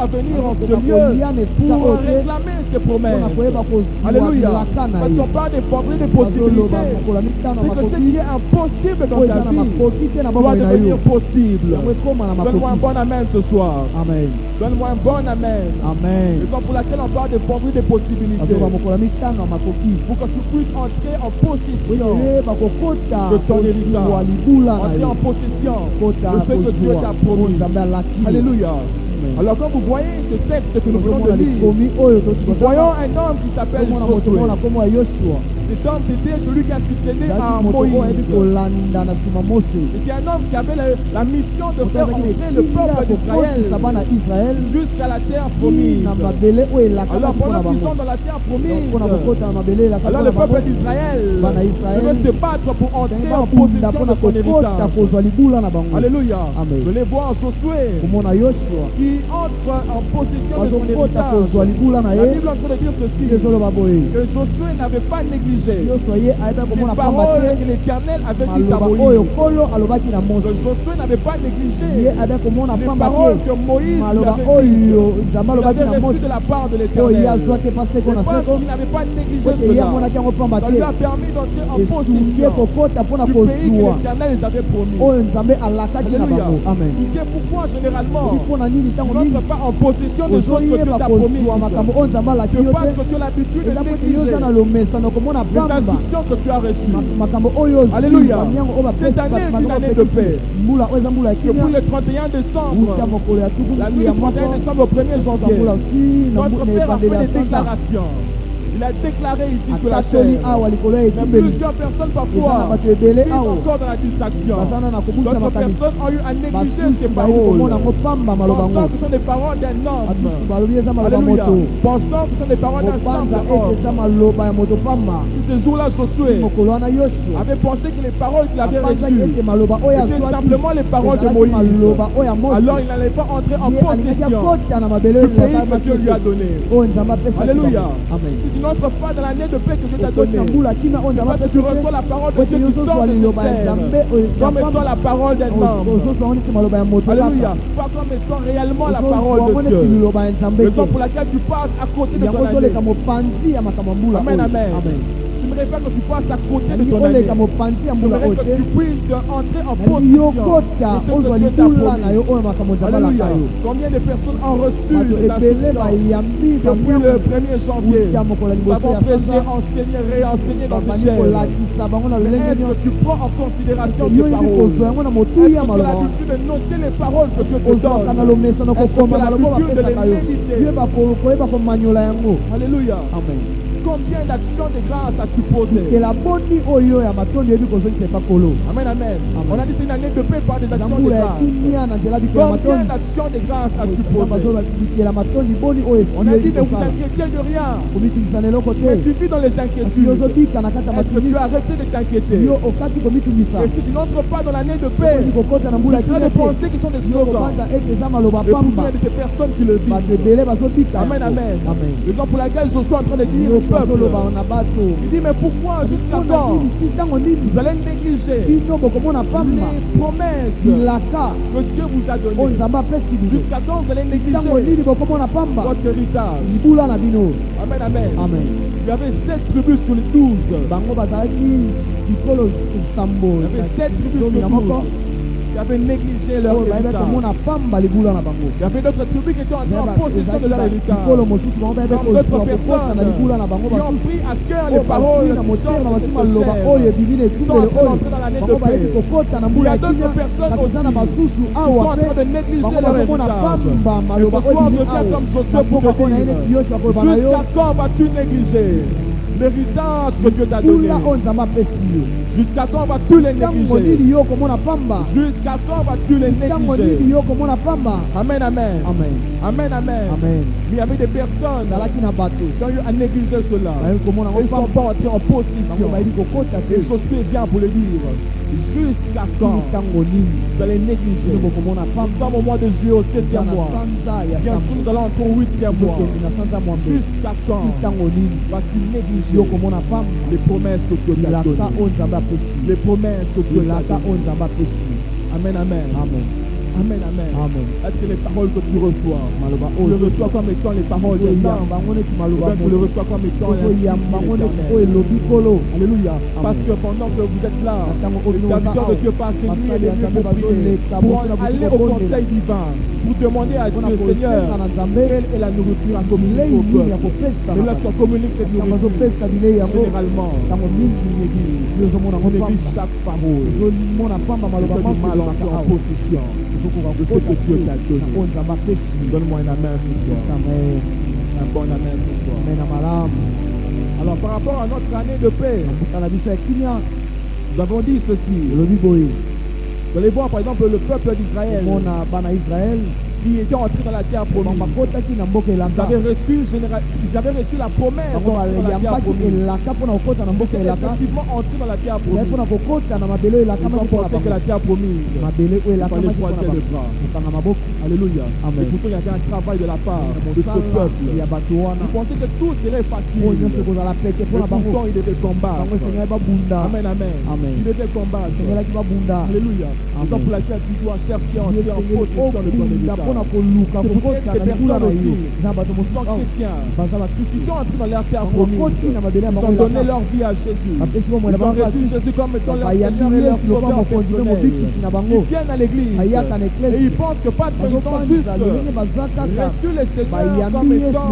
à venir en ce lieu pour réclamer ces promesses. Alléluia. Parce qu'on parle des progrès, des possibilités. C'est que ce qui est impossible dans ta vie doit devenir possible. Donne-moi un bon amen ce soir. Amen. Donne-moi un bon amen. Amen. Raison pour laquelle on parle des progrès, des possibilités. Pour que tu puisses entrer en possession de ton héritage. Entrer en possession de ce que Dieu t'a promis. Alléluia. Alors quand vous voyez ce texte que nous venons de lire, nous voyons un homme qui s'appelle Josué. Cet homme, c'était celui qui a succédé à Moïse. C'était un homme qui avait la mission de faire entrer le peuple d'Israël jusqu'à la terre promise. Alors pendant qu'ils sont dans la terre promise, alors le peuple d'Israël devait se battre pour entrer en possession de son héritage. Alléluia. Je les vois en Josué qui entre en possession de son héritage. La Bible est en train de dire ceci, que Josué n'avait pas négligé les paroles que l'Éternel avait dit à Moïse. Que Josué n'avait pas négligé les paroles que Moïse avait reçues de la part de l'Éternel. Il n'avait pas négligé cela. Ça lui a permis d'entrer en possession du pays que l'Éternel les avait promis. Alléluia. C'est pourquoi généralement on n'entre pas en possession de choses que Dieu t'a promis. C'est parce que tu as l'habitude de négliger les instructions que tu as reçues. Alléluia. Cette année est une année de paix. Depuis le 31 décembre, la nuit du 31 décembre au 1er janvier, notre Père a fait des déclarations. Il a déclaré ici que la terre, mais plusieurs personnes parfois vivent encore dans la distraction. D'autres personnes ont eu à négliger ces paroles, pensant que ce sont des paroles d'un homme. Alléluia. Pensant que ce sont des paroles d'un simple homme. Ce jour-là, Josué avait pensé que les paroles qu'il avait reçues étaient simplement les paroles de Moïse. Alors il n'allait pas entrer en possession du pays que Dieu lui a donné. Alléluia. Si tu n'entres pas dans l'année de paix que Dieu t'a donné, c'est parce que tu reçois la parole de Dieu qui sort de tes chair, comme étant la parole d'un homme. Alléluia. Pas comme étant réellement la parole de Dieu. Raison pour laquelle tu passes à côté de ton année. Amen, amen. Je n'aimerais pas que tu passes à côté de ton année. J'aimerais que tu puisses entrer en possession de ce que Dieu t'a promis. Alléluia. Combien de personnes ont reçu l'instruction depuis le 1er janvier? Nous avons prêché, enseigné, réenseigné dans ces chaînes. Est-ce que tu prends en considération tes paroles? Est-ce que tu as l'habitude de noter les paroles que Dieu te donne? Est-ce que tu as l'habitude de les méditer? Alléluia. Amen. Combien d'actions de grâce as-tu posées? Amen, amen. On a dit c'est une année de paix par des actions de grâce. Combien d'actions de grâce as-tu posées? On a dit ne vous inquiétez de rien. Mais tu vis dans les inquiétudes. Est-ce que tu as arrêté de t'inquiéter? Et si tu n'entres pas dans l'année de paix, tu as des pensées qui sont des slogans. Et combien de ces personnes qui le vivent? Amen, amen. Raison pour laquelle je suis en train de dire il dit mais pourquoi jusqu'à quand vous allez négliger les promesses que Dieu vous a données? Jusqu'à quand vous allez négliger votre héritage? Amen, amen. Il y avait 7 tribus sur les 12. Il y avait 7 tribus sur les 12 qui avaient négligé leur héritage. Il y avait d'autres tribus qui étaient entrées en possession de leur héritage. Comme d'autres personnes qui ont pris à cœur les paroles qui sortent de cette chaîne, qui sont en train d'entrer dans l'année de paix. Il y a d'autres personnes aussi qui sont en train de négliger leur héritage. Et ce soir, je viens comme Josué pour te dire, jusqu'à quand vas-tu négliger l'héritage que Dieu t'a donné? Jusqu'à quand vas-tu les négliger? Jusqu'à quand vas-tu les négliger? Amen, amen. Amen, amen. Mais il y avait des personnes qui ont eu à négliger cela. Ils sont pas entrés en possession. Et Josué vient pour le dire. Jusqu'à quand vous allez négliger? Nous sommes au mois de juillet, au 7e mois. Bientôt nous allons entrer au 8e mois. Jusqu'à quand vas-tu négliger les promesses que Dieu t'a données? Les promesses que Dieu t'a données. Amen, amen. Amen, amen. Est-ce que les paroles que tu reçois, tu les reçois comme étant les paroles de Dieu, tu les reçois comme étant Alléluia. Parce que pendant que vous êtes là, les serviteurs de Dieu passent nuit et les nuits pour prier, pour aller au conseil divin, pour demander à Dieu, Seigneur, quelle est la nourriture à communiquer au peuple. Mais lorsqu'on communique cette nourriture, généralement, on néglige chaque parole. On fait du mal en possession de ce que Dieu t'a donné. Donne-moi un amen ce soir. Un bon amen ce soir. Alors par rapport à notre année de paix, nous avons dit ceci. Vous allez voir par exemple le peuple d'Israël qui était entré dans la terre promise. Ils avaient reçu la promesse dans la terre promise. Effectivement entré dans la terre promise. Ils ont pensé que la terre promise, il fallait croiser le bras. Alléluia. Et pourtant il y avait un travail de la part de ce peuple. Ils pensaient que tout serait facile. Et pourtant il devait combattre. Amen, amen. Il devait combattre. Alléluia. C'est pour laquelle tu dois chercher en Dieu en possession de ton héritage. Des personnes aussi, qui sont entrés dans leur terre promise, ils ont donné leur vie à Jésus. Ils ont reçu Jésus comme étant leur Seigneur et leur Sauveur personnel. Ils viennent à l'église et ils pensent que parce qu'ils sont juste reçu le Seigneur comme étant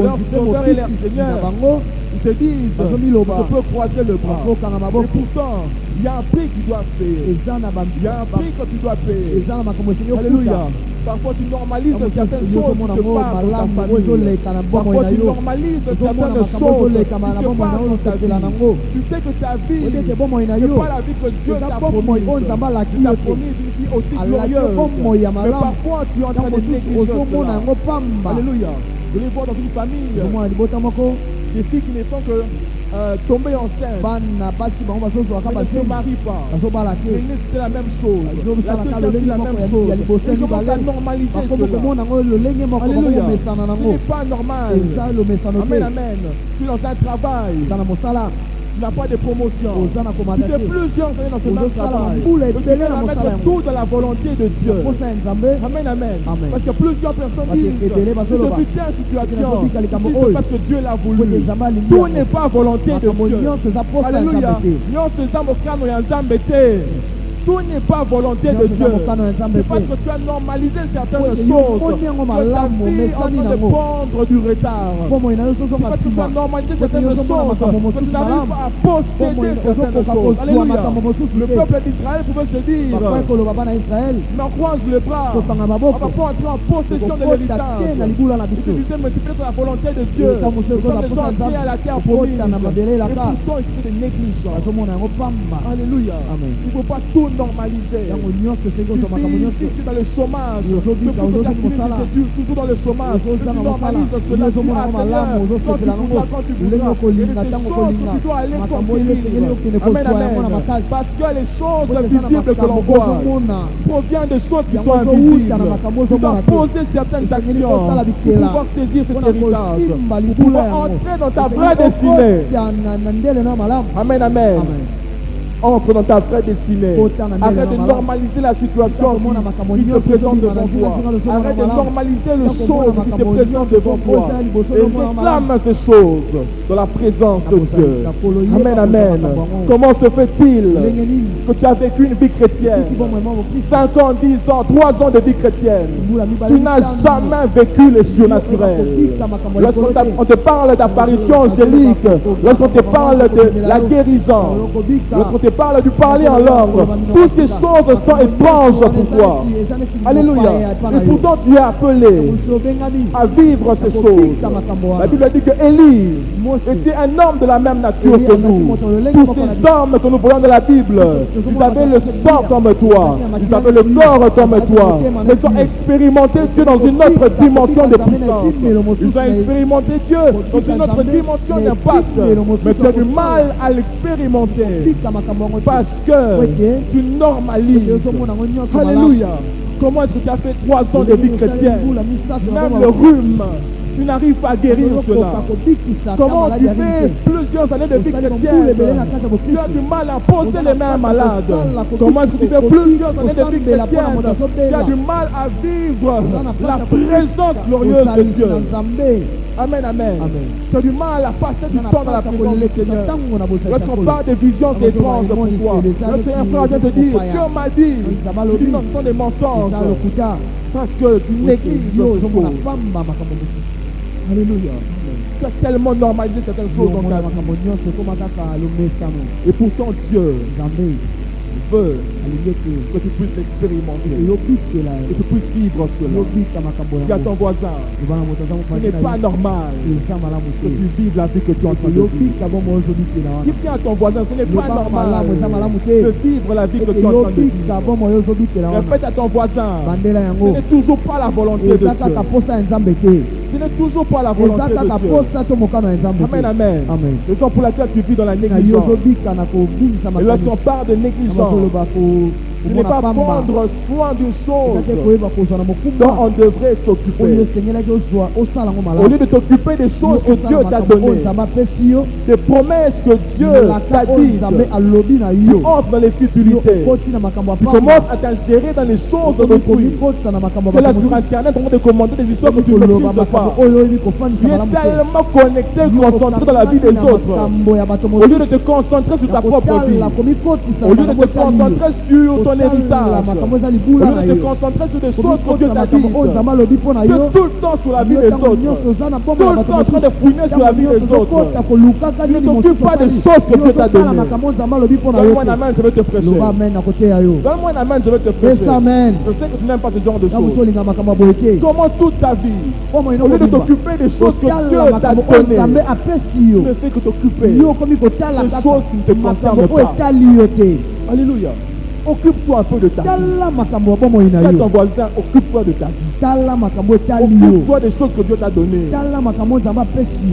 leur Sauveur et leur Seigneur, ils se disent, je peux croiser le bras. Et pourtant, il y a un prix qui doit payer. Il y a un prix que tu dois payer. Alléluia. Parfois tu normalises certaines choses qui te parlent dans ta famille. Parfois tu normalises certaines choses qui te parlent dans ta vie. Tu sais que ta vie n'est pas la vie que Dieu t'a promise. Il t'a promis une vie aussi glorieuse. Mais parfois tu es en train de négliger cela. Alléluia. Je les vois dans une famille. Des filles qui ne font que tomber enceinte. Elles ne se marient pas. L'église c'est la même chose. La théologie c'est la même chose. Ils commencent à normaliser cela. Alléluia. Ce n'est pas normal. Amen, amen. Tu es dans un travail. Tu n'as pas de promotion. Tu fais plusieurs années dans ce même travail. Tu dois mettre tout dans la volonté de Dieu. Amen, amen. Parce que plusieurs personnes disent, si je vis telle situation, c'est parce que Dieu l'a voulu. Tout n'est pas volonté de Dieu. Alléluia. Tout n'est pas volonté de Dieu. C'est parce que tu as normalisé certaines choses que ta vie est en train de prendre du retard. C'est parce que tu as normalisé certaines choses que tu n'arrives pas à posséder certaines choses. Alléluia. Le peuple d'Israël pouvait se dire, mais on croise le bras, on ne va pas entrer en possession de l'héritage. Il se disait, mais c'est la volonté de Dieu. Comme les gens entrés à la terre promise. Et pourtant, il fait des négligences. Alléluia. Il ne faut pas tout normaliser. Si tu es dans le chômage, depuis que tu es toujours dans le chômage, tu normalises cela, tu as quand tu voudras, il y a des choses que tu dois aller conquérir. Amen, amen. Parce que les choses visibles que l'on voit proviennent de choses qui sont invisibles. Tu dois poser certaines actions pour pouvoir saisir cet héritage, pour pouvoir entrer dans ta vraie destinée. Amen, amen. Entre dans ta vraie destinée. Arrête de normaliser la situation qui te présente devant toi. Arrête de normaliser les choses qui te présentent devant toi. Et réclame ces choses dans la présence de Dieu. Amen, amen. Comment se fait-il que tu as vécu une vie chrétienne, 5 ans, 10 ans, 3 ans de vie chrétienne, tu n'as jamais vécu le surnaturel? Lorsqu'on te parle d'apparition angélique, lorsqu'on te parle de la guérison, lorsqu'on te parle du parler en langue, toutes ces choses sont étranges pour toi. Alléluia. Et pourtant tu es appelé à vivre ces choses. La Bible dit que Élie était un homme de la même nature que nous. Tous ces hommes que nous voyons dans la Bible, ils avaient le sang comme toi, ils avaient le corps comme toi, mais ils ont expérimenté Dieu dans une autre dimension de puissance. Ils ont expérimenté Dieu dans une autre dimension d'impact, mais tu as du mal à l'expérimenter parce que tu normalises. Alléluia. Comment est-ce que tu as fait 3 ans de vie chrétienne? Même le rhume tu n'arrives pas à guérir cela. Comment tu fais plusieurs années de vie chrétienne, tu as du mal à poser les mains à un malade. Comment est-ce que tu fais plusieurs années de vie chrétienne, tu as du mal à vivre la présence glorieuse de Dieu. Amen, amen. Tu as du mal à passer du temps dans la présence du Seigneur. Lorsqu'on parle de visions étranges pour toi, lorsque un frère vient te dire, Dieu m'a dit, tu dis non, ce sont des mensonges. Parce que tu négliges ces choses. Alléluia. Tu as tellement normalisé certaines choses dans ta vie. Et pourtant Dieu veut que tu puisses l'expérimenter, que tu puisses vivre cela. Dis à ton voisin, ce n'est pas normal que tu vives la vie que tu es en train de vivre. Dis bien à ton voisin, ce n'est pas normal de vivre la vie que tu es en train de vivre. Répète à ton voisin, ce n'est toujours pas la volonté de Dieu. Ce n'est toujours pas la volonté de Dieu. Amen, amen. Raison pour laquelle tu vis dans la négligence. Et lorsqu'on parle de négligence, ce n'est pas prendre soin d'une chose dont on devrait s'occuper. Au lieu de t'occuper des choses que Dieu t'a données, des promesses que Dieu t'a dites, tu entres dans les futilités. Tu commences à t'ingérer dans les choses d'autrui. Tu es là sur Internet en train de commenter des histoires que tu ne maîtrises pas. Tu es tellement connecté, concentré dans la vie des autres. Au lieu de te concentrer sur ta propre vie, au lieu de te concentrer sur ton héritage, au lieu de te concentrer sur des choses que Dieu t'a dites, tu es tout le temps sur la vie des autres, tout le temps en train de fouiner sur la vie des autres. Tu ne t'occupes pas des choses que Dieu t'a données. Donne-moi un amen, je vais te prêcher. Donne-moi un amen, je vais te prêcher. Je sais que tu n'aimes pas ce genre de choses. Comment toute ta vie, au lieu de t'occuper des choses que Dieu t'a données, tu ne fais que t'occuper des choses qui ne te concernent pas. Alléluia. Occupe-toi un peu de ta vie. Quand ton voisin, occupe-toi de ta vie. Occupe-toi des choses que Dieu t'a données.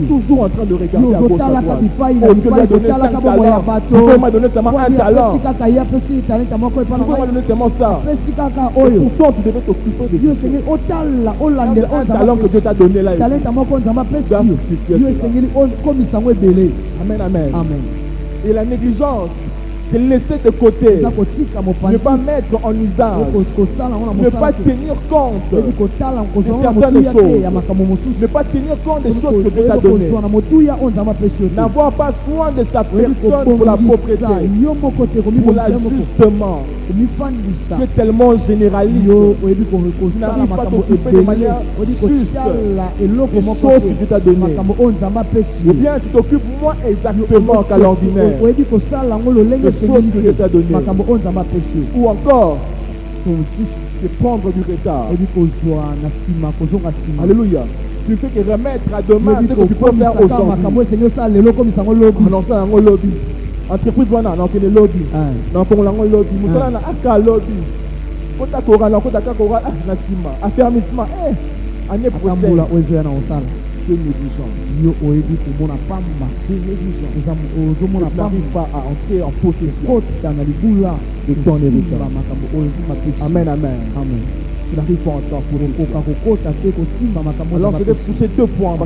Toujours en train de regarder à gauche à droite. Oh, Dieu m'a donné 5 talents. Dieu m'a donné seulement un talent. Dieu m'a donné seulement ça. Et pourtant, tu devais t'occuper de Dieu. Un talent que Dieu t'a donné là. Amen, amen. Et la négligence, c'est laisser de côté, ne pas mettre en usage, ne pas tenir compte de certaines choses, ne pas tenir compte des choses que Dieu t'a données, n'avoir pas soin de sa personne pour la propriété, pour l'ajustement. Tu es tellement généraliste, tu n'arrives pas à t'occuper de manière juste des choses que Dieu t'a données. Ou bien tu t'occupes moins exactement qu'à l'ordinaire des choses que Dieu t'a données. Ou encore, c'est prendre du retard. Alléluia. Tu ne fais que remettre à demain ce que tu peux faire aujourd'hui. Non, ça, un lobby. Entreprise, voilà, donc il y a lobby. Donc, on a un lobby. Nous sommes à lobby. Quand tu as affermissement. Année prochaine. C'est négligent. Tu n'arrives pas à entrer en possession de ton héritage. Amen, amen. Tu n'arrives pas à entrer en possession. Alors je vais pousser 2 points.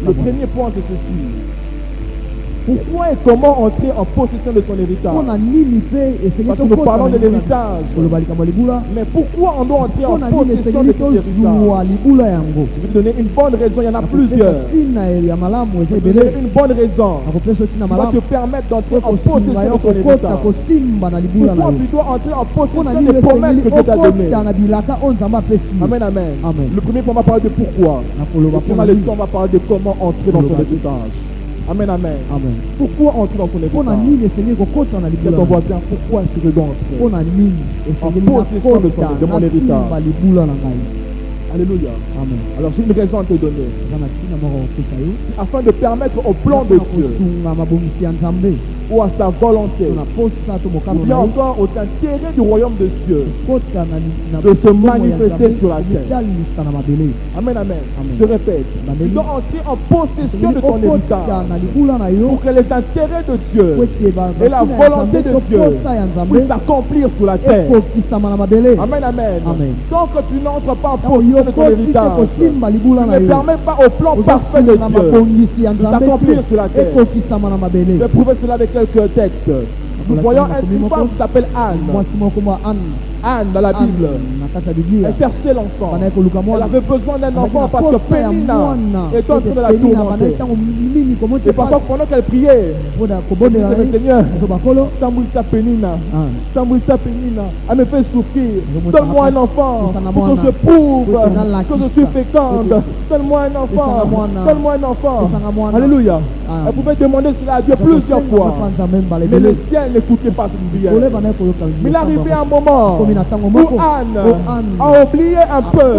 Le premier point c'est ceci. Pourquoi et comment entrer en possession de son héritage? Parce que nous parlons de l'héritage. Mais pourquoi on doit entrer en possession de son héritage? Je vais te donner une bonne raison, il y en a plusieurs. Je vais te donner une bonne raison qui va te permettre d'entrer en possession de ton héritage. Pourquoi tu dois entrer en possession des promesses que Dieu t'a données? Amen, amen. Le premier point, on va parler de pourquoi. Et si on a le temps, on va parler de comment entrer dans son héritage. Amen, amen. Pourquoi entrer dans son héritage? C'est ton voisin, pourquoi est-ce que je dois entrer en possession de mon héritage? Alléluia. Amen. Alors j'ai une raison à te donner. Afin de permettre au plan de Dieu ou à sa volonté, ou bien encore aux intérêts du royaume de Dieu, de se manifester sur la terre. Amen, amen. Je répète, tu dois entrer en possession de ton héritage pour que les intérêts de Dieu et la volonté de Dieu puissent s'accomplir sur la terre. Amen, amen. Tant que tu n'entres pas en possession de ton héritage, tu ne permets pas au plan parfait de Dieu de s'accomplir sur la terre. Je vais prouver cela avec quelques textes. Nous voyons une femme qui s'appelle Anne. Anne dans la Bible. Elle cherchait l'enfant. Elle avait besoin d'un enfant parce que Pénina était en train de la tourmenter. Et parfois pendant qu'elle priait, elle disait, mais Seigneur, Samouissa Pénina, elle me fait souffrir. Donne-moi un enfant pour que je prouve que je suis féconde. Donne-moi un enfant. Donne-moi un enfant. Alléluia. Elle pouvait demander cela à Dieu plusieurs fois. Mais le ciel n'écoutait pas cette prière. Mais il arrivait un moment où Anne a oublié un peu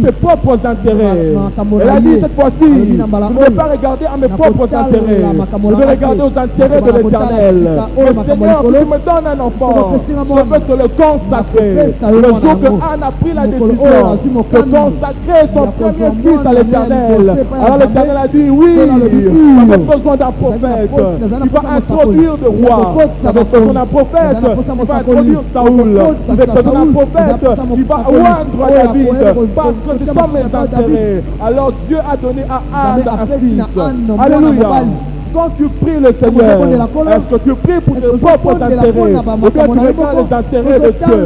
ses propres intérêts. Elle a dit cette fois-ci, je ne vais pas regarder à mes propres intérêts. Je vais regarder aux intérêts de l'Éternel. Mais Seigneur, si tu me donnes un enfant, je veux te le consacrer. Le jour que Anne a pris la décision de consacrer son premier fils à l'Éternel, alors l'Éternel a dit, oui, tu n'as pas besoin d'un prophète. Tu vas introduire de roi. Tu n'as pas besoin d'un prophète. Tu vas introduire Saoul. Tu n'as pas besoin d'un prophète. Tu vas oindre David parce que ce sont mes intérêts. Alors Dieu a donné à Anne un fils. Alléluia. Quand tu pries le Seigneur, est-ce que tu pries pour tes propres intérêts ou bien tu regardes les intérêts de Dieu?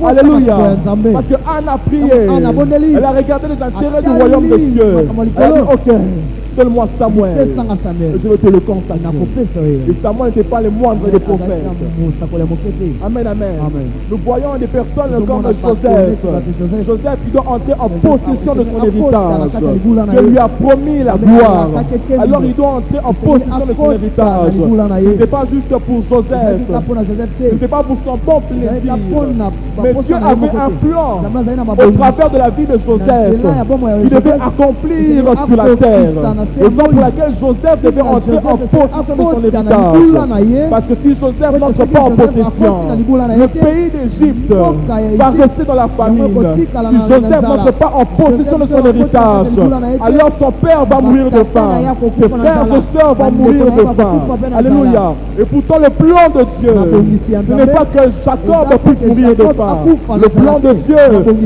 Alléluia. Parce que Anne a prié. Elle a regardé les intérêts du royaume de Dieu. Elle a dit, ok, donne-moi Samuel. Je vais te le consacrer. Et Samuel n'était pas le moindre des prophètes. Amen, amen. Nous voyons des personnes comme Joseph. Joseph qui doit entrer en possession de son héritage. Dieu lui a promis la gloire. Alors il doit entrer en possession de son héritage. Ce n'était pas juste pour Joseph. Ce n'était pas pour son bon plaisir. Mais Dieu avait un plan au travers de la vie de Joseph. Il devait accomplir sur la terre. Raison pour laquelle Joseph devait entrer en possession de son héritage. Parce que si Joseph n'entre pas en possession, le pays d'Égypte va rester dans la famine. Si Joseph n'entre pas en possession de son héritage, alors son père va mourir de faim. Ses frères et sœurs vont mourir de faim. Alléluia. Et pourtant le plan de Dieu, ce n'est pas que Jacob puisse mourir de faim. Le plan de Dieu,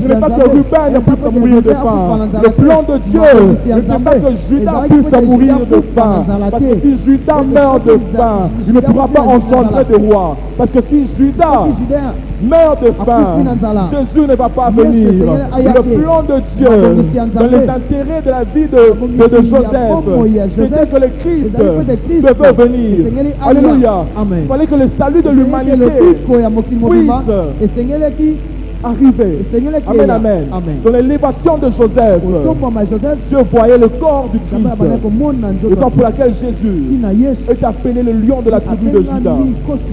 ce n'est pas que Ruben puisse mourir de faim. Le plan de Dieu, ce n'est pas que Judas puisse mourir de faim. Parce que si Judas meurt de faim, il ne pourra pas engendrer de roi. Parce que si Judas meurt de faim, Jésus ne va pas venir. Le plan de Dieu, dans les intérêts de la vie de Joseph, c'était que le Christ devait venir. Alléluia. Il fallait que le salut de l'humanité puisse arrivé. Amen, amen. Dans l'élévation de Joseph, Dieu voyait le corps du Christ. Raison pour laquelle Jésus est appelé le lion de la tribu de Juda.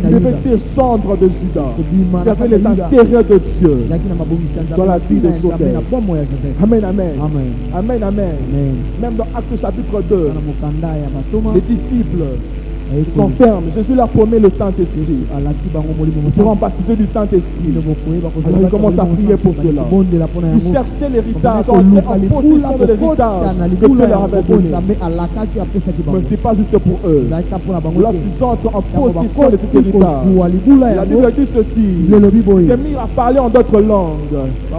Il devait descendre de Juda. Il y avait les intérêts de Dieu dans la vie de Joseph. Amen, amen. Amen, amen. Même dans Actes chapitre 2, les disciples sont fermes. Jésus leur promet le Saint-Esprit. Ils seront baptisés du Saint-Esprit. Alors ils commencent à prier pour cela. Ils cherchaient l'héritage, en possession de l'héritage que Dieu leur avait donné. Mais ce n'est pas juste pour eux. Lorsqu'ils entrent en possession de cet héritage, la Bible dit ceci: ils s'est mis à parler en d'autres langues.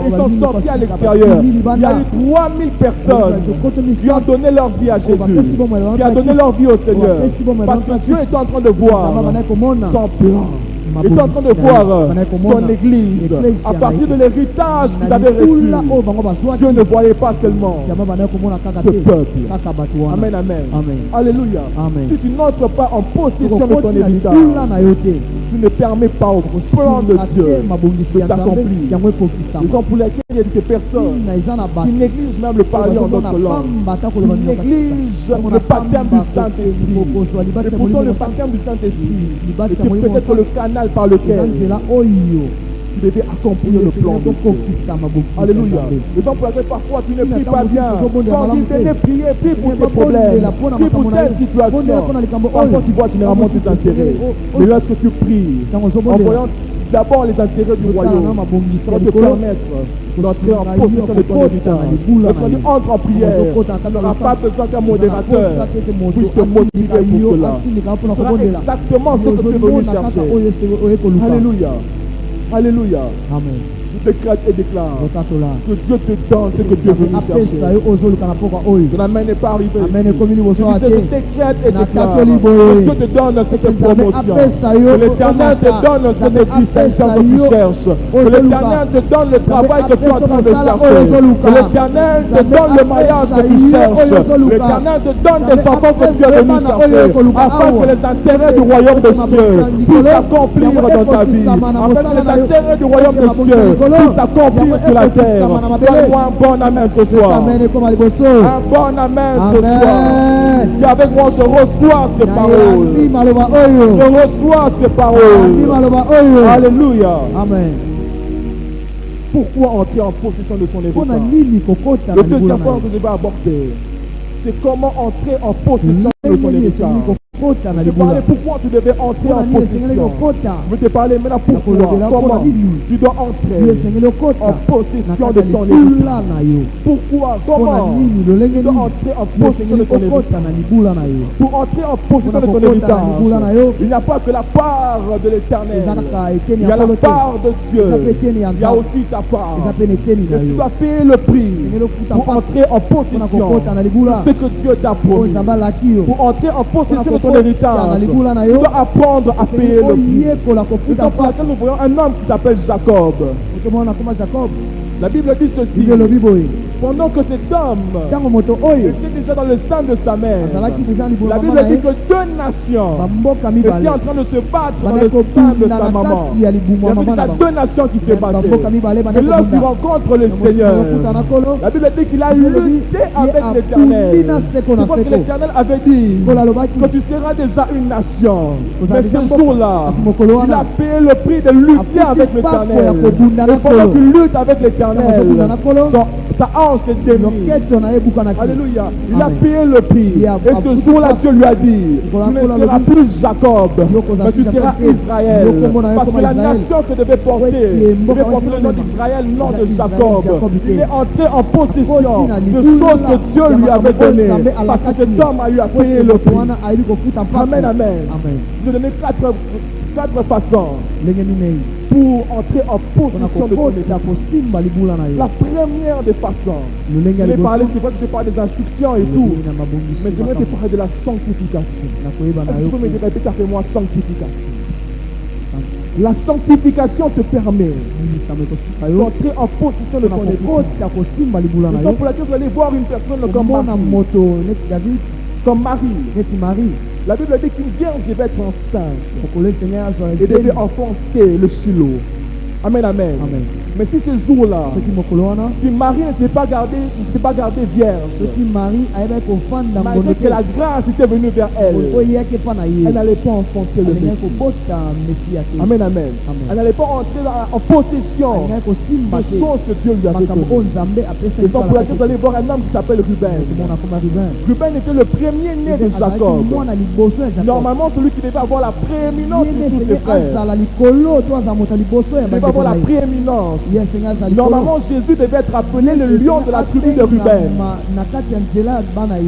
Ils sont sortis à l'extérieur. Il y a eu 3000 personnes qui ont donné leur vie à Jésus, qui ont donné leur vie au Seigneur. Parce que Dieu est en train de voir son plan. Il est en train de voir son église à partir de l'héritage qu'il avait reçu. Dieu ne voyait pas seulement ce peuple. Amen, amen. Alléluia. Si tu n'entres pas en possession de ton héritage, tu ne permets pas au plan de Dieu de s'accomplir. Raison pour laquelle il y a des personnes qui négligent même le parler en d'autres langues. Ils négligent le baptême du Saint-Esprit. Et pourtant le baptême du Saint-Esprit était peut-être le canal par lequel tu devais accomplir le plan de Dieu. Alléluia. Raison pour laquelle parfois tu ne pries pas bien. Quand il venait prier, prie pour tes problèmes, prie pour telle situation. Parfois tu vois généralement tes intérêts. Mais lorsque tu pries, en voyant d'abord les intérêts du royaume, ça va te permettre d'entrer en possession de ton héritage. Lorsqu'on dit entre en prière, tu n'auras pas besoin qu'un modérateur puisse te motiver pour cela. Ce sera exactement ce que tu es venu chercher. Alléluia. Alléluia. Amen. Je décrète et déclare que Dieu te donne ce que tu es venu chercher. Ton amen n'est pas arrivé. Je décrète et déclare que Dieu te donne cette promotion. Que l'Éternel te donne cette distinction que tu cherches. Que l'Éternel te donne le travail que tu es en train de chercher. Que l'Éternel te donne le mariage que tu cherches. L'Éternel te donne des enfants que tu es venu chercher. Afin que les intérêts du royaume des cieux puissent s'accomplir dans ta vie. Afin que les intérêts du royaume des cieux puisse s'accomplir sur la terre. Donne-moi un bon amen ce soir. Un bon amen ce soir. Dis avec moi, je reçois ces paroles. Je reçois ces paroles. Alléluia. Amen. Pourquoi entrer en possession de son héritage? Le deuxième point que je vais aborder, c'est comment entrer en possession de son héritage. Je te parlais pourquoi tu devais entrer en possession. Je vais te parler maintenant pourquoi. Comment tu dois entrer en possession de ton héritage. Pourquoi? Comment tu dois entrer en possession de ton héritage. Pour entrer en possession de ton héritage, il n'y a pas que la part de l'Éternel. Il y a la part de Dieu. Il y a aussi ta part. Et tu dois payer le prix pour entrer en possession de ce que Dieu t'a promis. Pour entrer en possession de ton héritage, tu dois apprendre à payer le prix. C'est pour laquelle nous voyons un homme qui s'appelle Jacob. La Bible dit ceci. Pendant que cet homme était déjà dans le sein de sa mère, la Bible dit que deux nations étaient en train de se battre dans le sein de sa maman. Il y a deux nations qui se battaient. Et lorsqu'il rencontre le Seigneur, la Bible dit qu'il a lutté avec l'Éternel. C'est parce que l'Éternel avait dit que tu seras déjà une nation. Mais ce jour-là, il a payé le prix de lutter avec l'Éternel. Et pendant qu'il lutte avec l'Éternel, sa hanche s'est démise. Alléluia. Il a payé le prix. Et ce jour-là, Dieu lui a dit, tu ne seras plus Jacob, mais tu seras Israël. Parce que la nation que devait porter le nom d'Israël, le nom de Jacob. Il est entré en possession de choses que Dieu lui avait données. Parce que cet homme a eu à payer le prix. Amen, amen. Je vais donner quatre façons pour entrer en possession de ton héritage. La première des façons, je vais parler, c'est vrai que je parle des instructions et tout, mais je vais te parler de la sanctification. Est-ce que tu peux me répéter après moi, sanctification? La sanctification te permet d'entrer en possession de ton héritage. C'est pour laquelle vous allez voir une personne comme Marie. La Bible dit qu'une vierge devait être enceinte et devait enfanter le Shiloh. Amen, amen. Mais si ce jour-là, si Marie n'était pas gardée vierge, malgré que la grâce était venue vers elle, elle n'allait pas enfanter le Messie. Amen, amen. Elle n'allait pas entrer en possession des choses que Dieu lui avait données. Et donc pour laquelle vous allez voir un homme qui s'appelle Ruben. Ruben était le premier né de Jacob. Normalement, celui qui devait avoir la prééminence de tous ses frères. Il devait avoir la prééminence. Normalement, Jésus devait être appelé le lion de la tribu de Ruben.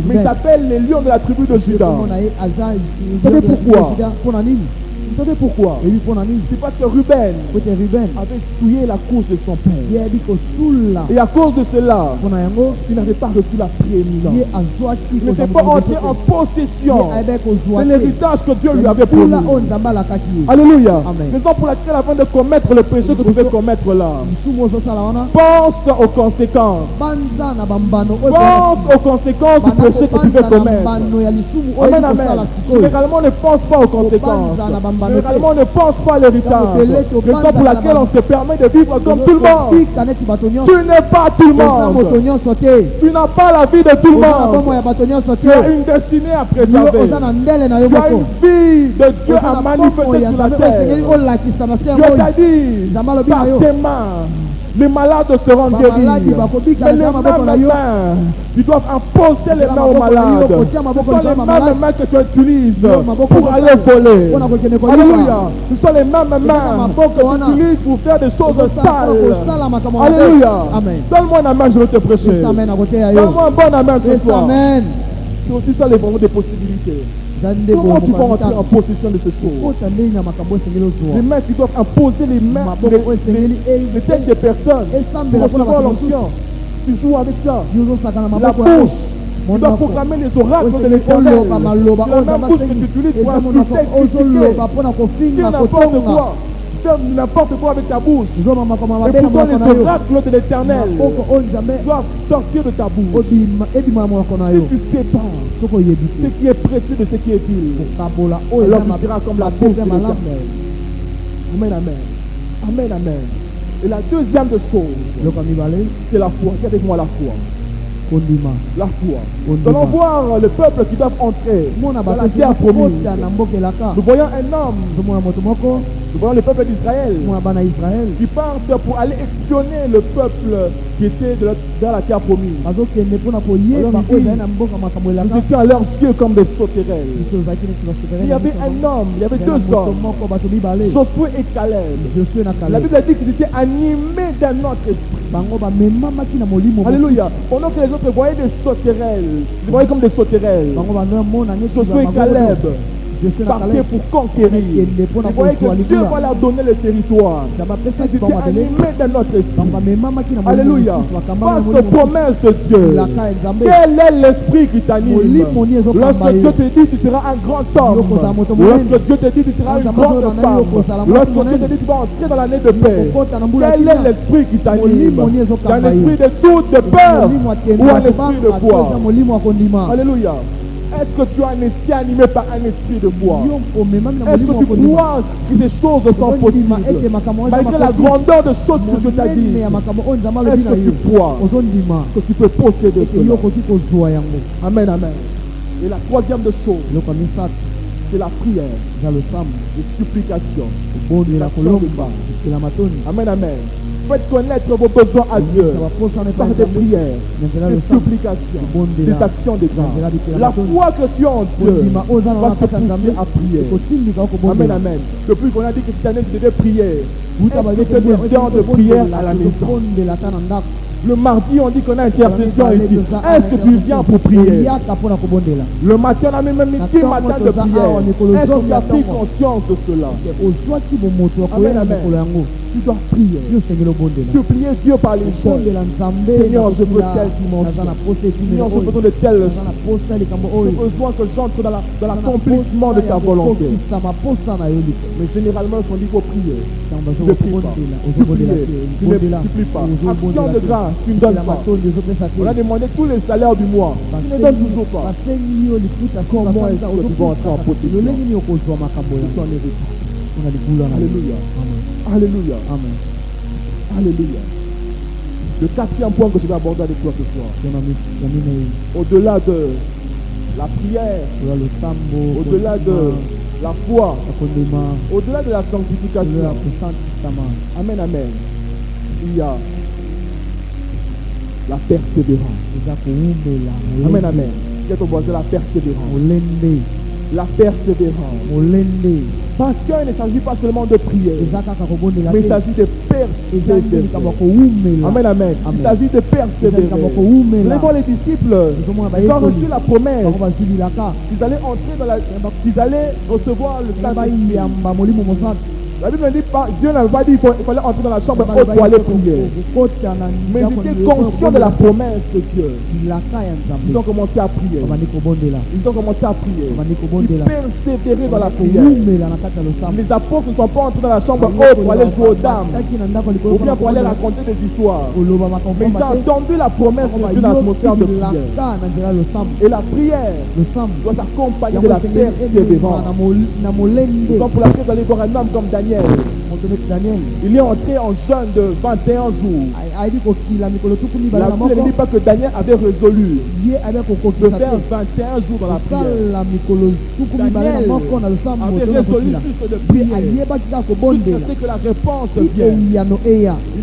Mais il s'appelle le lion de la tribu de Juda. Vous savez pourquoi? Vous savez pourquoi? C'est parce que Ruben avait souillé la couche de son père. Et à cause de cela, il n'avait pas reçu la prééminence. Il n'était pas entré en possession de l'héritage que Dieu lui avait promis. Alléluia. Raison pour laquelle, avant de commettre le péché que tu veux commettre là, pense aux conséquences. Pense aux conséquences du péché que tu veux commettre. Amen, amen. Généralement, ne pense pas aux conséquences. Généralement, on ne pense pas à l'héritage. Raison pour laquelle on se permet de vivre comme tout le monde. Tu n'es pas tout le monde. Tu n'as pas la vie de tout le monde. Tu as une destinée à préserver. Tu as une vie de Dieu à manifester sur la terre. Dieu t'a dit, par tes mains, les malades seront guéris. Mais les mêmes mains, tu dois imposer les mains aux malades. Ce sont les mêmes mains que tu utilises pour aller voler. Alléluia. Ce sont les mêmes mains que tu utilises pour faire des choses sales. Alléluia. Donne-moi un amen, je vais te prêcher. Donne-moi un bon amen ce soir. C'est aussi ça les vraiment des possibilités. Comment tu vas rentrer en possession de ces choses? Les mains qui doivent imposer les mains, les têtes des personnes pour recevoir l'onction. Tu joues avec ça. La bouche. Tu dois proclamer les oracles de l'Éternel. C'est la même bouche que tu utilises pour insulter, critiquer, dire n'importe quoi. N'importe quoi avec ta bouche. Et pourquoi les oracles de l'Éternel doivent sortir de ta bouche? Si tu sépares ce qui est précieux de ce qui est vil, alors tu seras comme la bouche de l'Éternel. Amen, amen. Amen, amen. Et la deuxième des choses, c'est la foi. Dis avec moi la foi. La foi. Nous allons voir le peuple qui doit entrer dans la terre promise. Nous voyons un homme. Nous voyons le peuple d'Israël qui partent pour aller espionner le peuple qui était dans la terre promise. Ils étaient à leurs yeux comme des sauterelles. Il y avait un homme, il y avait deux hommes, Josué et Caleb. La Bible dit qu'ils étaient animés d'un autre esprit. Alléluia. Pendant que les autres voyaient des sauterelles, ils voyaient comme des sauterelles. Josué et Caleb partaient pour conquérir. Ils voyaient que Dieu va leur donner le territoire. Ils étaient animés d'un autre esprit. Alléluia. Face aux promesses de Dieu. Quel est l'esprit qui t'anime? Lorsque Dieu te dit tu seras un grand homme, lorsque Dieu te dit tu seras une grande femme, lorsque Dieu te dit tu vas entrer dans l'année de paix, quel est l'esprit qui t'anime? Un esprit de doute, de peur ou un esprit de foi? Alléluia. Est-ce que tu as un esprit animé par un esprit de foi? Est-ce que tu crois que des choses sont possibles malgré la grandeur de choses que Dieu t'a dit? Est-ce que tu crois que tu peux posséder cela? Amen, amen. Et la troisième des choses, c'est la prière, les supplications, amen, amen. Faites connaître vos besoins à Dieu par des prières, des supplications, des actions de grâce. La foi que tu as en Dieu va te pousser à prier. Amen, amen. Depuis qu'on a dit que cette année tu devais prier, est-ce que tu as des heures de prière à la maison? Le mardi, on dit qu'on a intercession ici. Est-ce que tu viens pour prier? Le matin, on a même mis 10 matins de prière. Est-ce que tu as pris conscience de cela? Amen, amen. Tu dois prier. Supplier Dieu par les choses. Seigneur, je veux telle dimension. Seigneur, je veux de telle chose. J'ai besoin que j'entre dans l'accomplissement de ta volonté. Mais généralement, on dit qu'il faut prier. Ne prie pas. Supplier. Tu ne supplies pas. Action de grâce, tu ne donnes pas. On a demandé tous les salaires du mois. Tu ne donnes toujours pas. Comment est-ce que tu vas entrer en possession? Alléluia. Alléluia. Amen. Alléluia. Le quatrième point que je vais aborder avec toi ce soir, au-delà de la prière, au-delà de la foi, au-delà de la sanctification, amen, amen, il y a la persévérance. Amen, amen. Qu'est-ce qu'on voit de la persévérance? La persévérance. Parce qu'il ne s'agit pas seulement de prière, mais il s'agit de persévérer. Amen, amen. Il s'agit de persévérer. Voyez les disciples, ils ont reçu la promesse. Ils allaient entrer dans la... Ils allaient recevoir le Saint-Esprit. La Bible ne dit pas, Dieu n'avait pas dit qu'il fallait entrer dans la chambre haute pour aller prier. Mais ils étaient conscients de la promesse de Dieu. Ils ont commencé à prier. Ils ont commencé à prier. Ils persévéraient dans la prière. Les apôtres ne sont pas entrés dans la chambre haute pour aller jouer aux dames ou bien pour aller raconter des histoires. Mais ils ont entendu la promesse de Dieu dans l'atmosphère de prière. Et la prière doit s'accompagner de la persévérance. Donc pour la prière, vous allez voir un homme comme Daniel. Il est entré en jeûne de 21 jours. La Bible ne dit pas que Daniel avait résolu de faire 21 jours dans la prière. Daniel avait résolu juste de prier jusqu'à ce que la réponse vienne. Il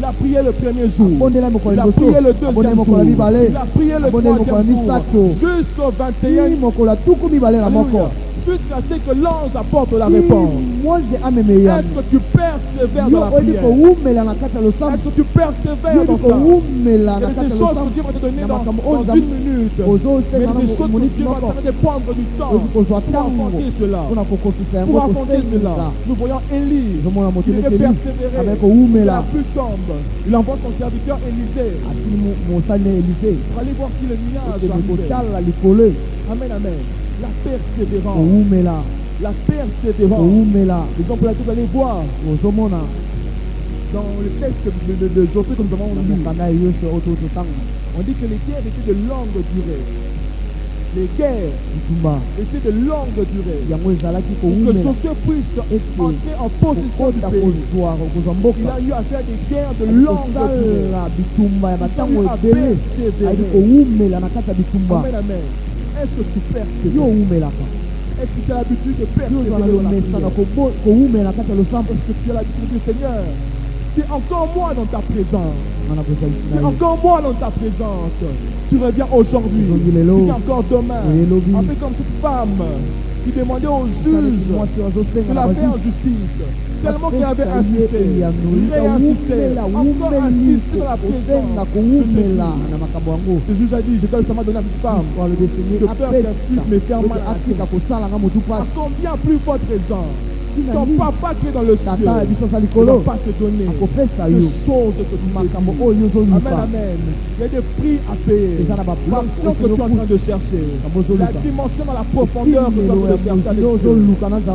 a prié le premier jour. Il a prié le deuxième jour. Il a prié le troisième jour. Jusqu'au 21e. Jusqu'à ce que l'ange apporte la réponse. Est-ce que tu persévères dans la prière? Est-ce que tu persévères dans ça? Il y a des choses que Dieu va te donner dans une minute. Mais des choses que Dieu va te de prendre du temps pour affronter cela. Pour affronter cela. Nous voyons Élie. Il est persévéré. La pluie tombe. Il envoie son serviteur Élisée pour aller voir si le nuage arrive. Amen, amen. La persévérance. La persévérance. Exemple pour laquelle vous allez voir dans le texte de Josué que nous avons lu. On dit que les guerres étaient de longue durée. Les guerres étaient de longue durée. Pour que Josué puisse entrer en possession du pays. Il a eu à faire des guerres de longue durée. Il a eu à persévérer. Amen, amen. Est-ce que tu persévères? Est-ce que tu as l'habitude de persévérer dans la prière? Est-ce que tu as l'habitude de dire, Seigneur, c'est encore moi dans ta présence. C'est encore moi dans ta présence. Tu reviens aujourd'hui. Tu viens encore demain. Un peu comme cette femme qui demandait au juge de la faire justice. Tellement qu'il avait insisté, réinsisté, encore insisté dans la présence de ce juge a dit, je dois seulement donner à cette femme de peur qu'un fils me fait mal à combien plus votre raison? Ton papa qui est dans le ciel ne va pas te donner les choses que tu m'as. Amen, amen. Il y a des prix à payer. L'action que tu es en train de chercher, la dimension dans la profondeur que tu es en train de chercher avec Dieu,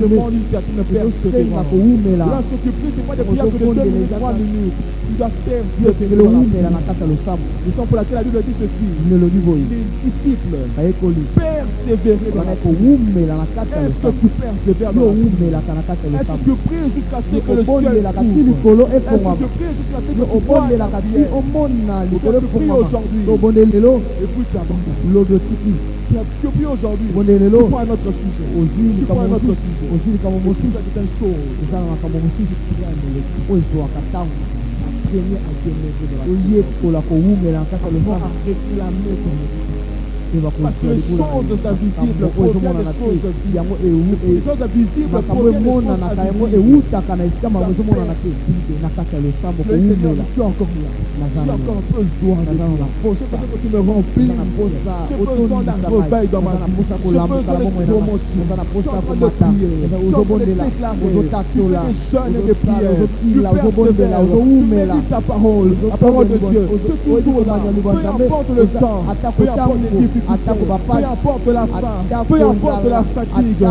demande une certaine persévérance. Lorsque tu pries, c'est pas des prières que de 2 minutes, 3 minutes. Tu dois persévérer. Raison pour laquelle la Bible dit ceci. Les disciples persévérer dans la prière. Est-ce que tu persévères dans la prière? Est-ce que tu pries jusqu'à ce que le ciel s'ouvre? Est-ce que tu pries jusqu'à ce que tu vois la prière? Tu pries aujourd'hui et puis tu abandonnes. Tu pries aujourd'hui. Tu prends un autre sujet. Tu prends un autre sujet. Tu fais certaines choses. Parce que les choses invisibles proviennent des choses visibles. Les choses invisibles proviennent des choses invisibles. Je suis encore là. J'ai encore besoin de toi. J'ai besoin que tu me remplisses. J'ai besoin d'un réveil dans ma vie. J'ai besoin de promotion. Je suis en train de prier. Je suis en train de déclarer. Tu fais des jeûnes et des prières. Tu persévères. Tu médites ta parole. La parole de Dieu. Tu es toujours là. Peu importe le temps. Peu importe les difficultés. Peu importe la faim, peu importe la fatigue,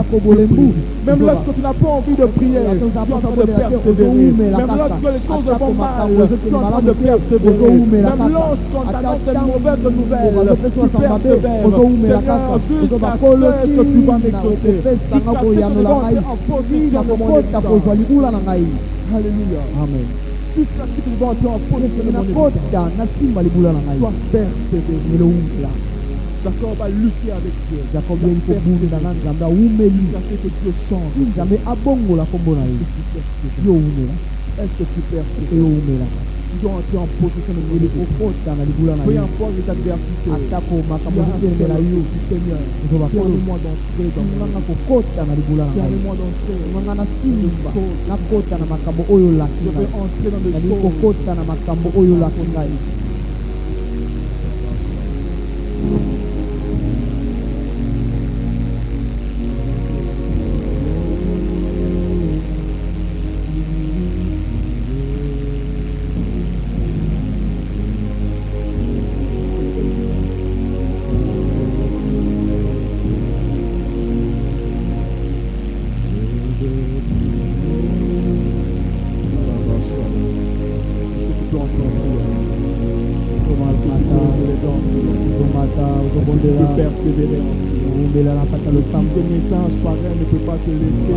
même lorsque tu n'as pas envie de prier, tu es en train de persévérer. Même lorsque les choses vont mal, tu es en train de persévérer. Même lorsqu'on t'annonce une mauvaise nouvelle, tu persévères. Seigneur, jusqu'à ce que tu vas m'exaucer, jusqu'à ce que tu vas entrer en position de mon état. Alléluia. Amen. Jusqu'à ce que tu vas entrer en position de mon état. Tu dois persévérer. Jacob va lutter avec Dieu. Jacob vient pour bouger dans l'âme. Jusqu'à ce que Dieu change. Est-ce que tu persévères? Tu dois entrer en position de mon état. Peu importe les adversités. Seigneur, permets-moi d'entrer dans mon état. Permets-moi d'entrer dans des choses. Je veux entrer dans des choses. de persévérer en prière. Si ce message pareil ne peut pas te laisser,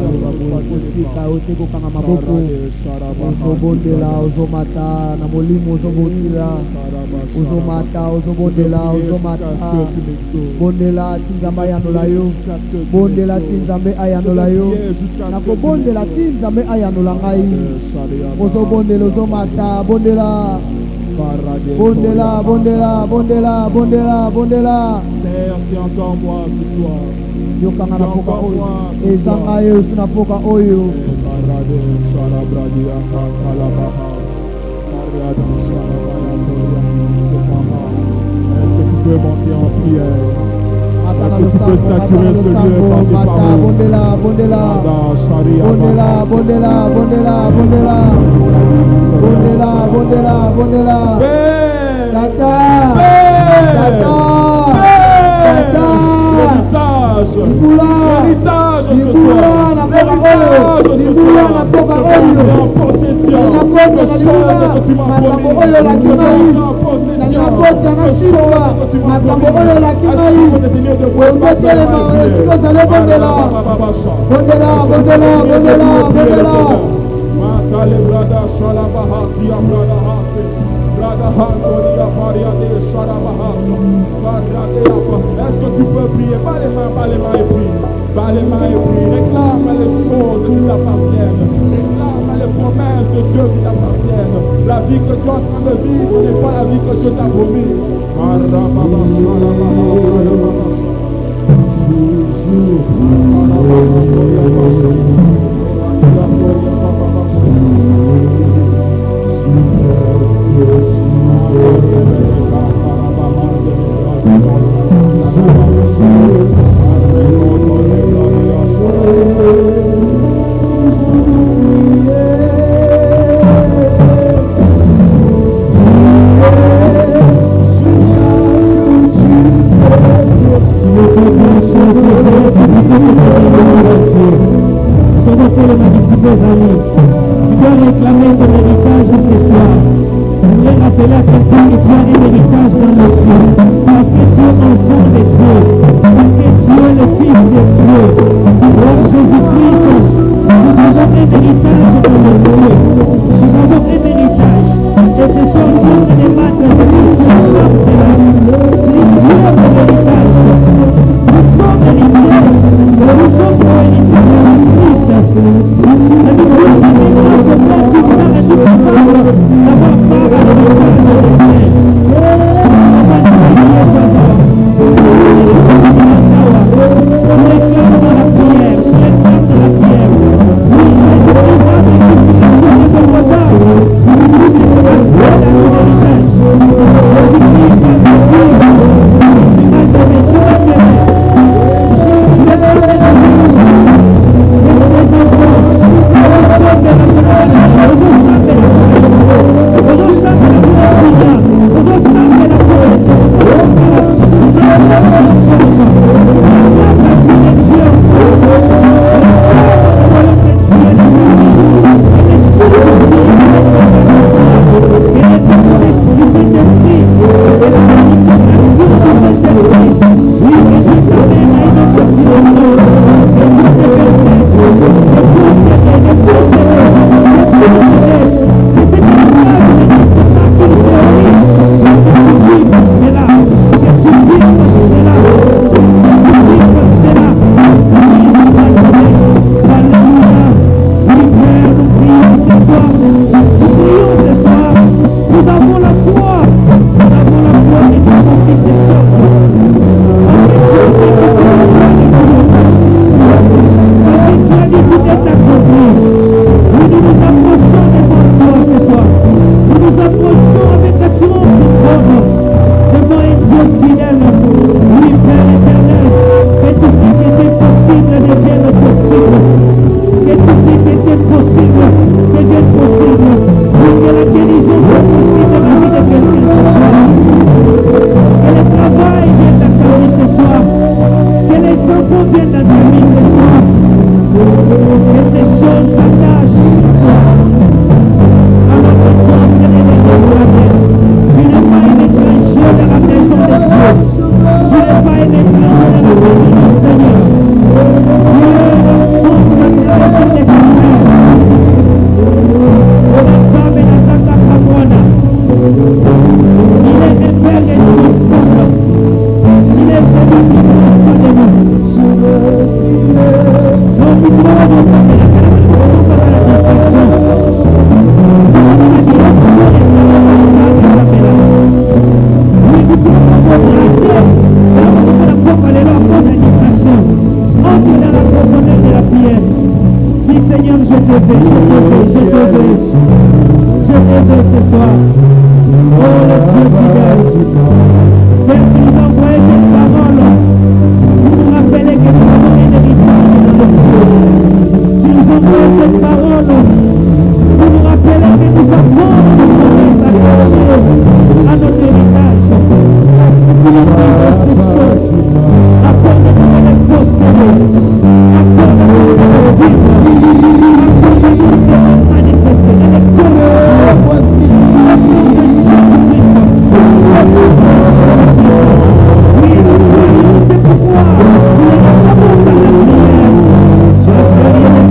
bondela. Seigneur, c'est encore moi ce soir. Yokanga na poka oyo ezanga yesu na poka oyo est-ce que tu peux monter en prière? Est-ce que tu peux saturer ce lieu par tes paroles? bondela tata L'héritage ce soir. L'héritage ce soir. En possession de choses que tu m'as promis. En possession de choses que tu m'as promis. Continue de voir est-ce que tu peux prier? Pas les mains et prie. Pas les mains et prie. Réclame les choses qui t'appartiennent. Réclame les promesses de Dieu qui t'appartiennent. La vie que tu es en train de vivre n'est pas la vie que Dieu t'a promis. Tu dois réclamer ton héritage ce soir. Je voulais rappeler à quelqu'un que tu as un héritage dans le ciel. Parce que tu es enfant de Dieu. Parce que tu es le Fils de Dieu. Donc Jésus-Christ, nous avons un héritage dans le ciel. Nous avons un héritage. Et ce soir, Dieu te demande de dire tu acclames cela. Tu es Dieu mon héritage. Nous sommes héritiers. Nous sommes héritiers de Christ. Je te veux ce soir. Oh le Dieu fidèle. Père, tu nous envoies cette parole pour nous rappeler que nous avons un héritage dans le ciel. Tu nous envoies cette parole pour nous rappeler que nous avons une promesse attachée à notre héritage. Accorde-nous ces choses. Accorde-nous de les posséder. Accorde-nous de les vivre. Accorde-nous de les manifester, de les connaître. Voici le nom de Jésus-Christ. Oui, nous prions, c'est pourquoi nous les avons dans la prière. Tu as fait rien de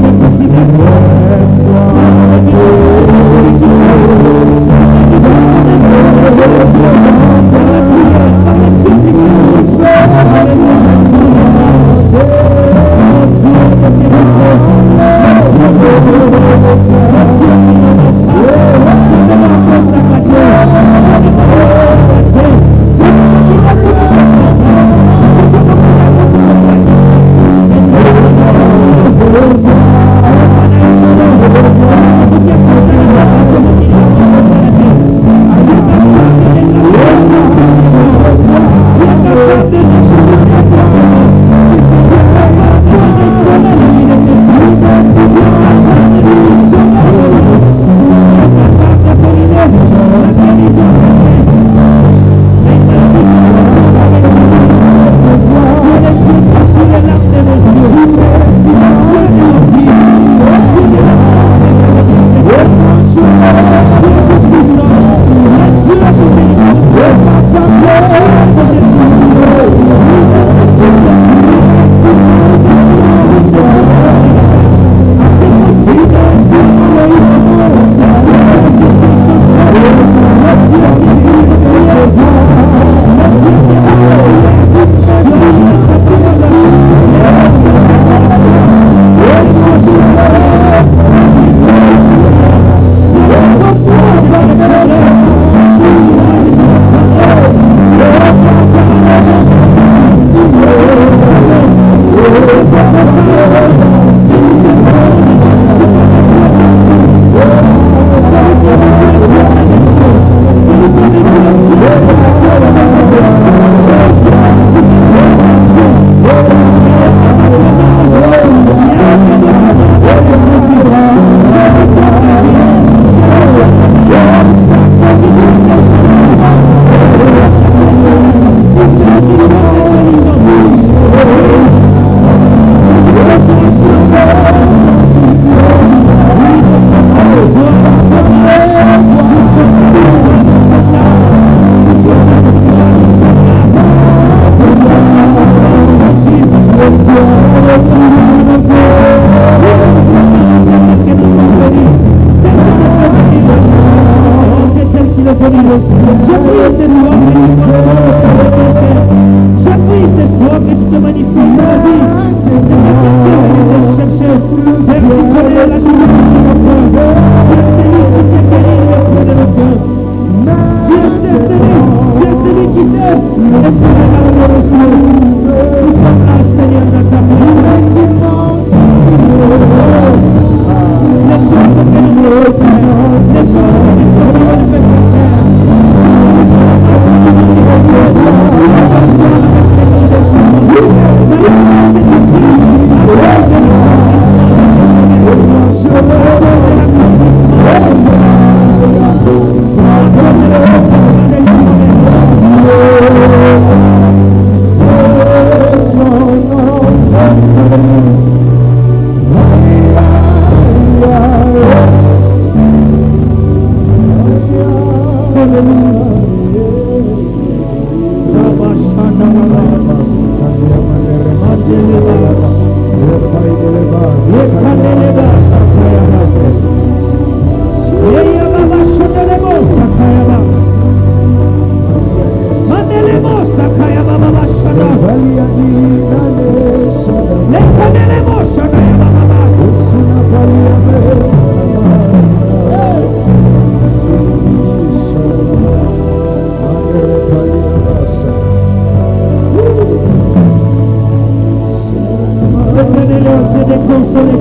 tes possibilités.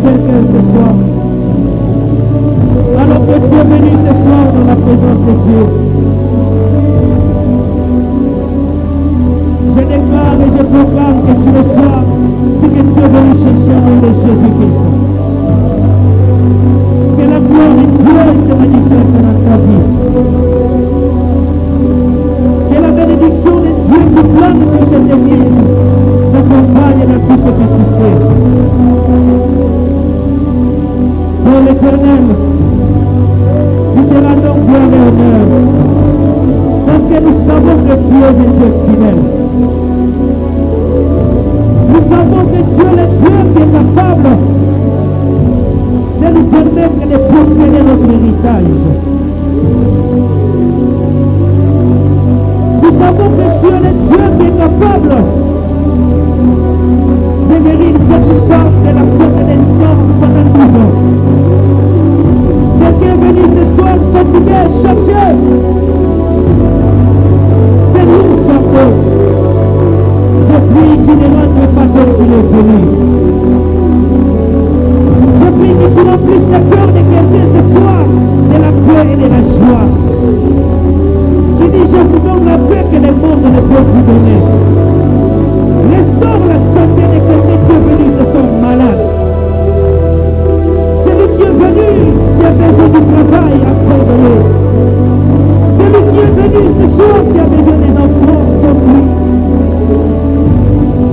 que tu es venu ce soir dans la présence de Dieu. Je déclare et je proclame que tu reçoives ce que tu es venu chercher au nom de Jésus-Christ. Que la gloire de Dieu se manifeste dans ta vie. Que la bénédiction de Dieu qui plane sur cette église t'accompagne dans tout ce que tu fais. Pour l'Éternel, nous te rendons gloire et honneur. Parce que nous savons que tu es un Dieu fidèle. Nous savons que tu es le Dieu qui est capable de nous permettre de posséder notre héritage. Nous savons que tu es le Dieu qui est capable de guérir cette femme de la porte des sangs pendant 12 ans. Quelqu'un est venu ce soir fatigué, chargé. C'est lourd sa peau. Je prie qu'il ne rentre pas comme il est venu. Je prie que tu remplisses le cœur de quelqu'un ce soir de la paix et de la joie. Tu dis, je vous donne la paix que le monde ne peut vous donner. Restaure la santé de quelqu'un qui est venu ce soir malade. Celui qui est venu, qui a besoin du travail, accorde-le. Celui qui est venu ce soir, qui a besoin des enfants, comme lui.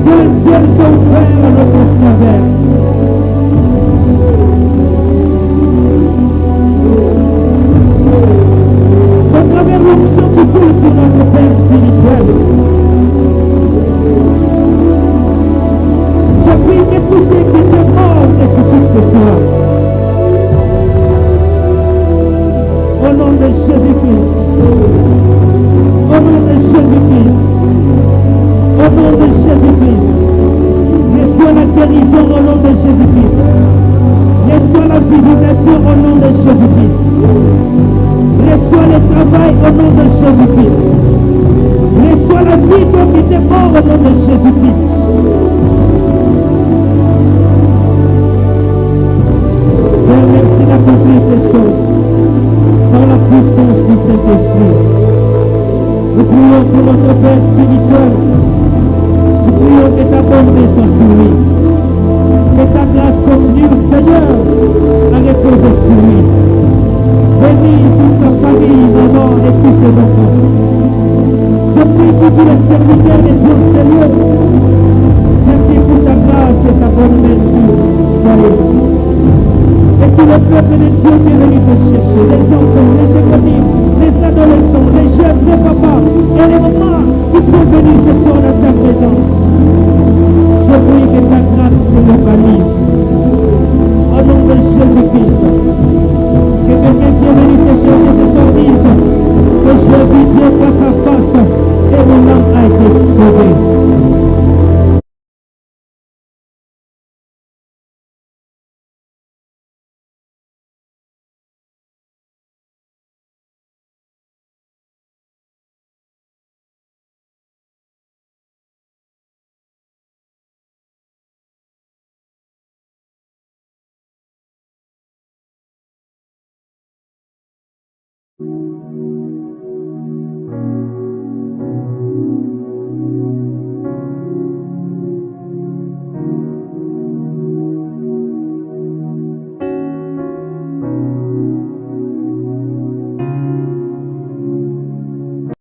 Que le ciel soit ouvert à notre faveur. À travers l'onction qui coule sur notre Père spirituel, je prie que tous ceux qui étaient morts ressuscitent ce soir. Au nom de Jésus-Christ. Au nom de Jésus-Christ. Au nom de Jésus-Christ. Reçois la guérison au nom de Jésus-Christ. Reçois la visitation au nom de Jésus-Christ. Reçois le travail au nom de Jésus-Christ. Reçois la vie, toi qui étais mort au nom de Jésus-Christ. Père, merci d'accomplir ces choses par la puissance du Saint-Esprit. Nous prions pour notre Père spirituel. Nous prions que ta bonté soit sur lui. Que ta grâce continue, Seigneur, à reposer sur lui. Bénis toute sa famille, maman et tous ses enfants. Je prie pour tous les serviteurs de Dieu, Seigneur. Merci pour ta grâce et ta bonne merci. Soyez. Et tout le peuple de Dieu qui est venu te chercher, les enfants, les écoliers, les adolescents, les jeunes, les papas et les mamans qui sont venus ce soir dans ta présence. Je prie que ta grâce se localise. Au nom de Jésus-Christ. Que quelqu'un qui est venu te chercher ce soir dise que j'ai vu Dieu face à face et mon âme a été sauvée.